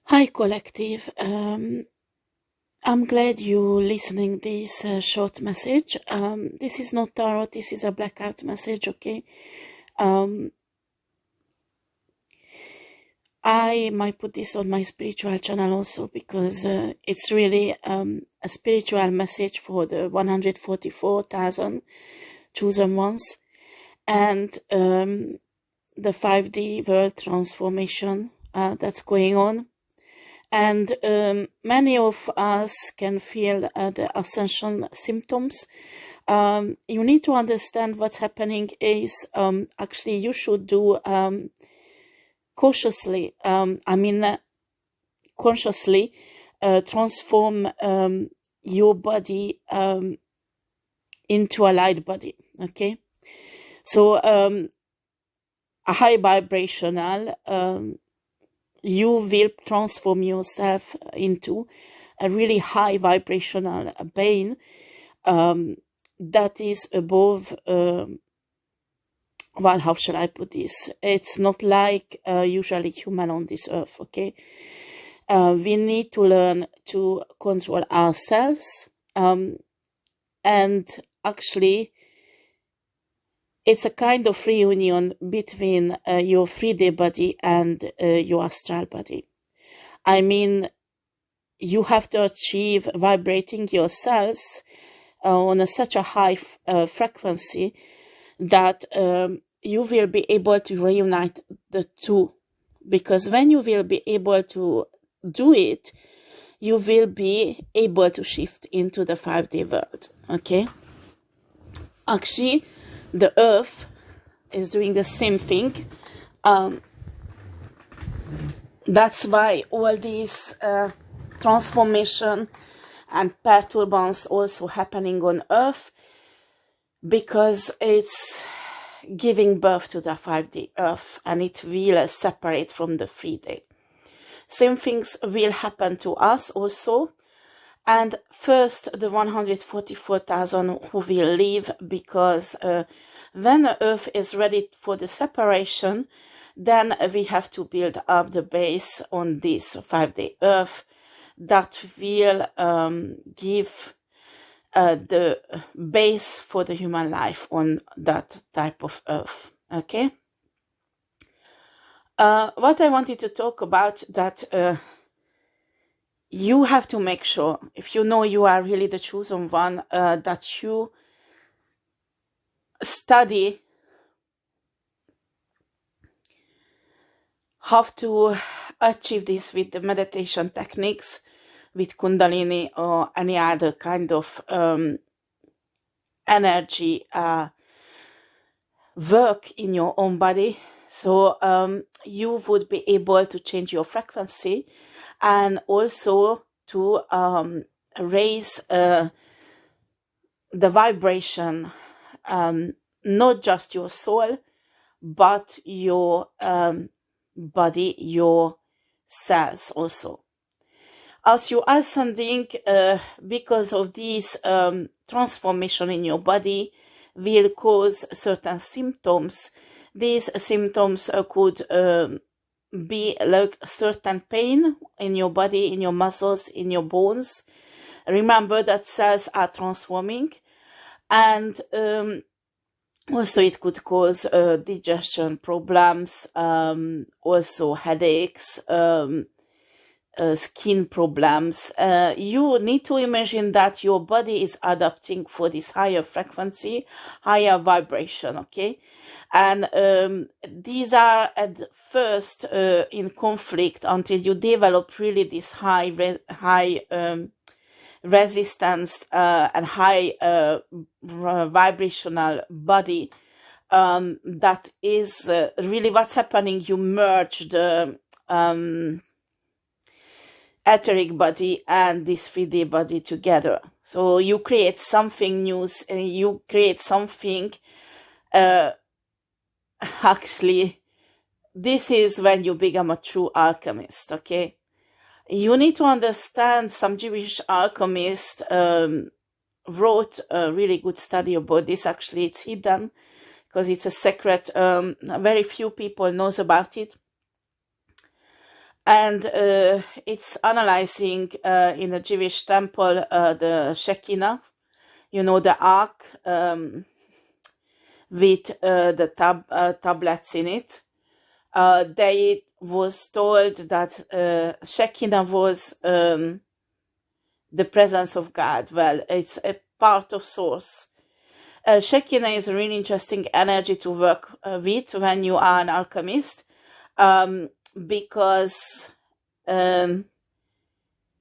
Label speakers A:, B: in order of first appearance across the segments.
A: Hi collective, I'm glad you're listening this short message. This is not tarot, this is a blackout message, okay? I might put this on my spiritual channel also because it's really a spiritual message for the 144,000 chosen ones and the 5D world transformation that's going on. And many of us can feel the ascension symptoms. You need to understand what's happening is actually you should do cautiously, consciously transform your body into a light body, okay? So a high vibrational, you will transform yourself into a really high vibrational being that is above, well, how shall I put this? It's not like usually human on this earth, okay? We need to learn to control ourselves, and actually it's a kind of reunion between your 3D body and your astral body. I mean, you have to achieve vibrating your cells on such a high frequency that you will be able to reunite the two. Because when you will be able to do it, you will be able to shift into the 5D world, okay? Actually, the earth is doing the same thing. That's why all these transformation and perturbance also happening on earth, because it's giving birth to the 5D earth and it will separate from the 3D. Same things will happen to us also. And first, the 144,000 who will leave, because when the earth is ready for the separation, then we have to build up the base on this 5D earth that will give the base for the human life on that type of earth, okay? What I wanted to talk about that you have to make sure, if you know you are really the chosen one, that you study how to achieve this with the meditation techniques, with Kundalini or any other kind of energy work in your own body. So you would be able to change your frequency and also to raise the vibration, not just your soul, but your body, your cells also. As you are ascending, because of this transformation in your body will cause certain symptoms. These symptoms could be like certain pain in your body, in your muscles, in your bones. Remember that cells are transforming, and also it could cause digestion problems, also headaches, skin problems. You need to imagine that your body is adapting for this higher frequency, higher vibration, okay? And these are at first in conflict until you develop really this high resistance and high vibrational body. That is really what's happening. You merge the etheric body and this 3D body together. So you create something new, you create something, actually, this is when you become a true alchemist, okay? You need to understand, some Jewish alchemist wrote a really good study about this. Actually, it's hidden because it's a secret. Very few people knows about it. And it's analyzing in the Jewish temple the Shekinah, you know, the ark with the tablets in it. They was told that Shekinah was the presence of God. Well, it's a part of source. Shekinah is a really interesting energy to work with when you are an alchemist, because in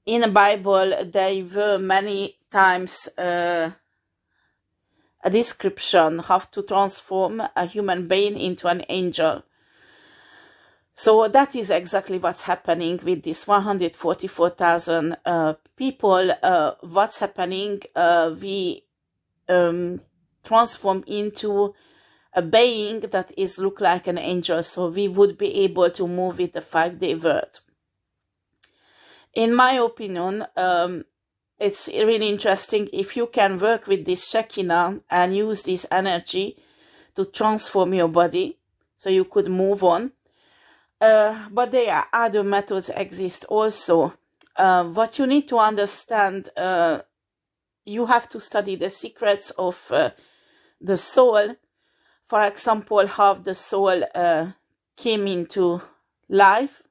A: the Bible there were many times a description how to transform a human being into an angel. So that is exactly what's happening with this 144,000 people. What's happening? We transform into a being that is look like an angel, so we would be able to move with the 5-day word. In my opinion, it's really interesting if you can work with this Shekinah and use this energy to transform your body so you could move on. But there are other methods exist also. What you need to understand, you have to study the secrets of the soul. For example, how the soul came into life.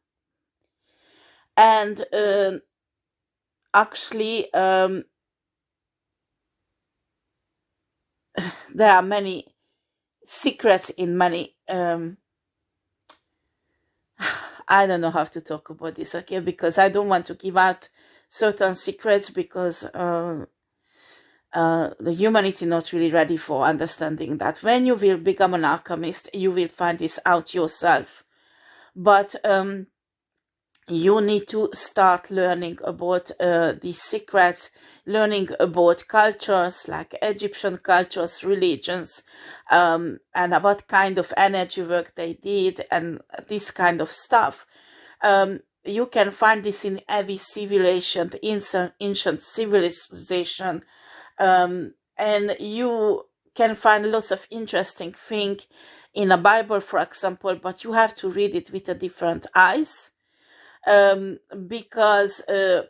A: And actually, there are many secrets in many... I don't know how to talk about this, okay? Because I don't want to give out certain secrets, because the humanity not really ready for understanding that. When you will become an alchemist, you will find this out yourself. But you need to start learning about these secrets, learning about cultures like Egyptian cultures, religions, and what kind of energy work they did, and this kind of stuff. You can find this in every civilization, ancient civilization, and you can find lots of interesting things in the Bible, for example, but you have to read it with a different eyes. Because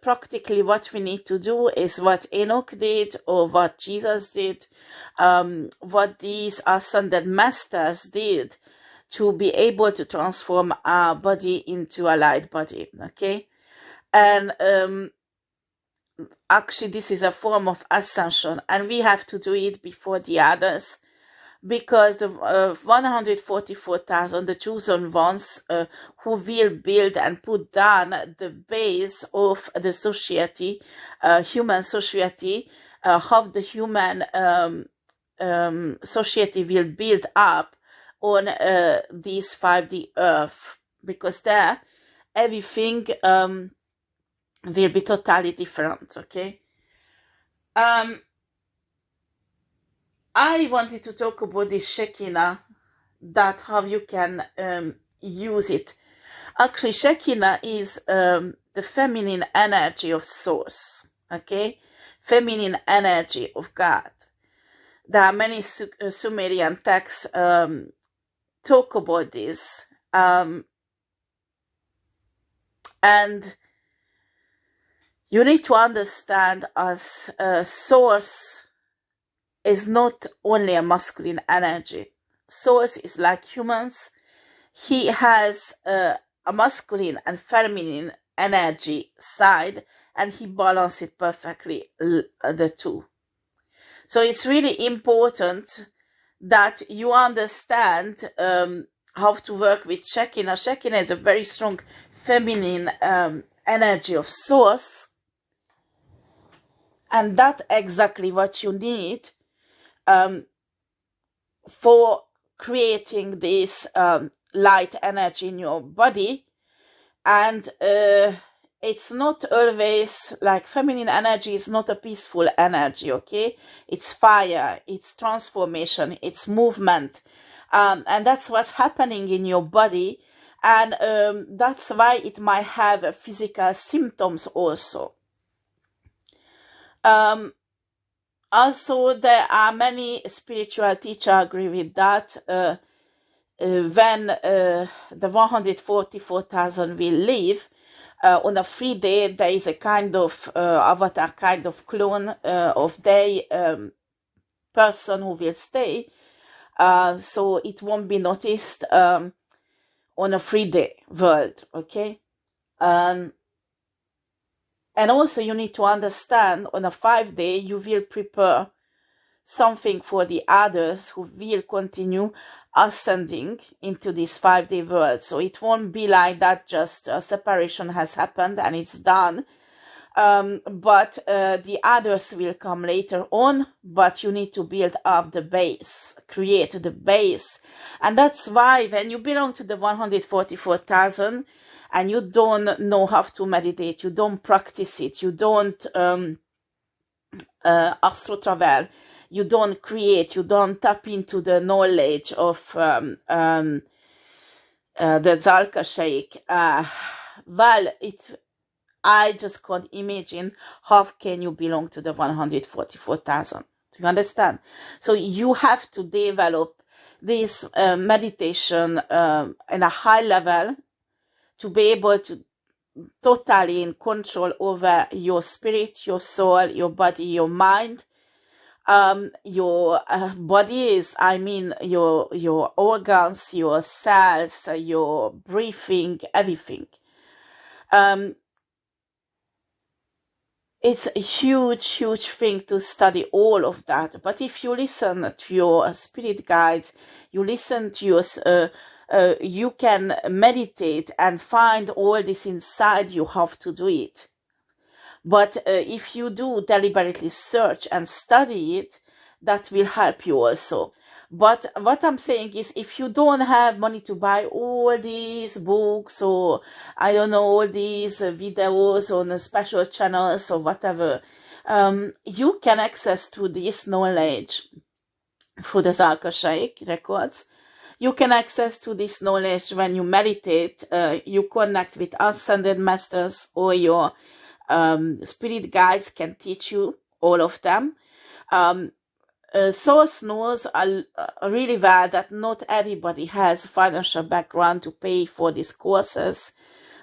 A: practically what we need to do is what Enoch did, or what Jesus did, what these ascended masters did, to be able to transform our body into a light body, okay? And actually this is a form of ascension, and we have to do it before the others, because the 144,000, the chosen ones, who will build and put down the base of the society, human society, how the human society will build up on this 5D earth, because there everything will be totally different, okay? I wanted to talk about this Shekinah, that how you can use it. Actually, Shekinah is the feminine energy of source, okay? Feminine energy of God. There are many Sumerian texts talk about this. And you need to understand, as source is not only a masculine energy. Source is like humans. He has a masculine and feminine energy side, and he balances it perfectly, the two. So it's really important that you understand how to work with Shekinah. Shekinah is a very strong feminine energy of source, and that's exactly what you need for creating this light energy in your body. And it's not always like feminine energy is not a peaceful energy, okay? It's fire, it's transformation, it's movement, and that's what's happening in your body. And that's why it might have physical symptoms also. Also, there are many spiritual teachers agree with that. When the 144,000 will leave, on a free day, there is a kind of avatar, kind of clone of their person who will stay. So it won't be noticed on a free day world, okay? And also you need to understand, on a 5-day, you will prepare something for the others who will continue ascending into this 5-day world. So it won't be like that, just a separation has happened and it's done. But the others will come later on, but you need to build up the base, create the base. And that's why when you belong to the 144,000 and you don't know how to meditate, you don't practice it, you don't astral travel, you don't create, you don't tap into the knowledge of the Zalka-Sheikh, well, I just can't imagine how can you belong to the 144,000. Do you understand? So you have to develop this meditation in a high level to be able to totally in control over your spirit, your soul, your body, your mind. Your body is, I mean, your organs, your cells, your breathing, everything. It's a huge thing to study all of that. But if you listen to your spirit guides, you listen to your, you can meditate and find all this inside you, have to do it. But if you do deliberately search and study it, that will help you also. But what I'm saying is, if you don't have money to buy all these books or, I don't know, all these videos on special channels or whatever, you can access to this knowledge through the Zalka-Sheikh records. You can access to this knowledge when you meditate. You connect with ascended masters, or your spirit guides can teach you, all of them. Source knows really well that not everybody has financial background to pay for these courses.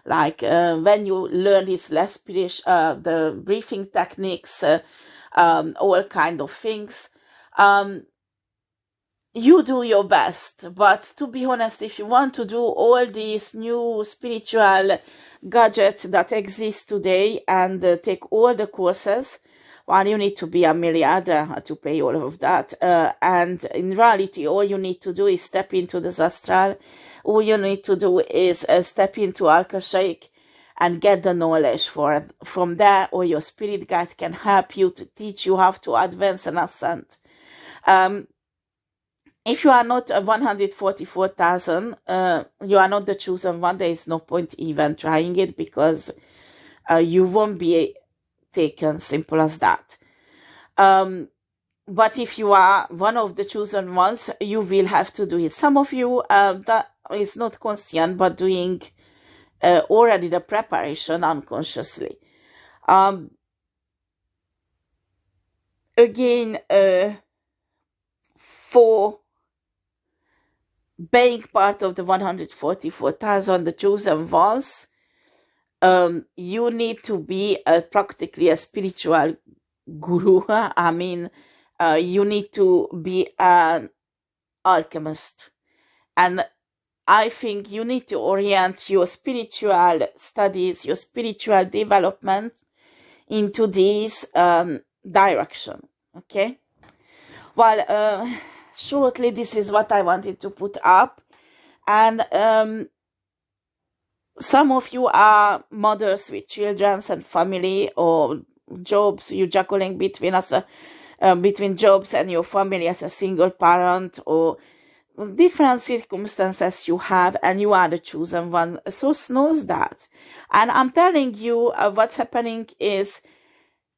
A: Like when you learn these less spiritual, the breathing techniques, all kind of things. You do your best, but to be honest, if you want to do all these new spiritual gadgets that exist today and take all the courses, well, you need to be a milliardaire to pay all of that. And in reality, all you need to do is step into the astral. All you need to do is step into Zalka-Sheikh and get the knowledge from there, or your spirit guide can help you to teach you how to advance and ascend. If you are not 144,000, you are not the chosen one. There is no point even trying it, because you won't be taken, simple as that. But if you are one of the chosen ones, you will have to do it. Some of you that is not conscient, but doing already the preparation unconsciously. Again, for being part of the 144,000, the chosen ones, you need to be practically a spiritual guru. I mean, you need to be an alchemist. And I think you need to orient your spiritual studies, your spiritual development into this direction. Okay? Well, shortly, this is what I wanted to put up. And some of you are mothers with children and family, or jobs. You're juggling between between jobs and your family as a single parent, or different circumstances you have, and you are the chosen one. Source knows that. And I'm telling you, what's happening is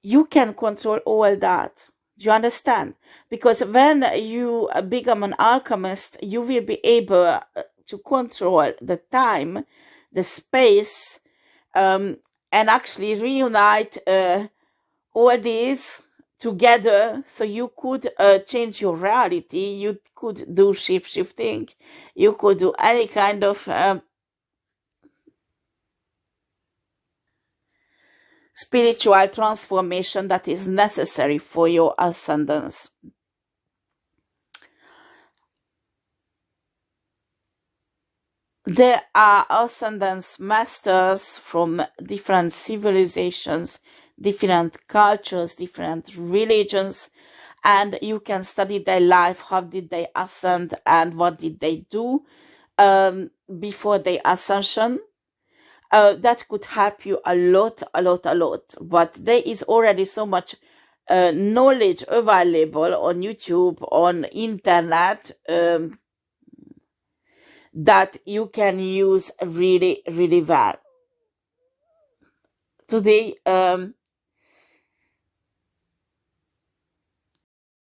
A: you can control all that. Do you understand? Because when you become an alchemist, you will be able to control the time, the space, and actually reunite all these together, so you could change your reality. You could do shifting. You could do any kind of spiritual transformation that is necessary for your ascendance. There are ascendance masters from different civilizations, different cultures, different religions, and you can study their life. How did they ascend and what did they do before their ascension? That could help you a lot. But there is already so much knowledge available on YouTube, on internet, that you can use really well. Today,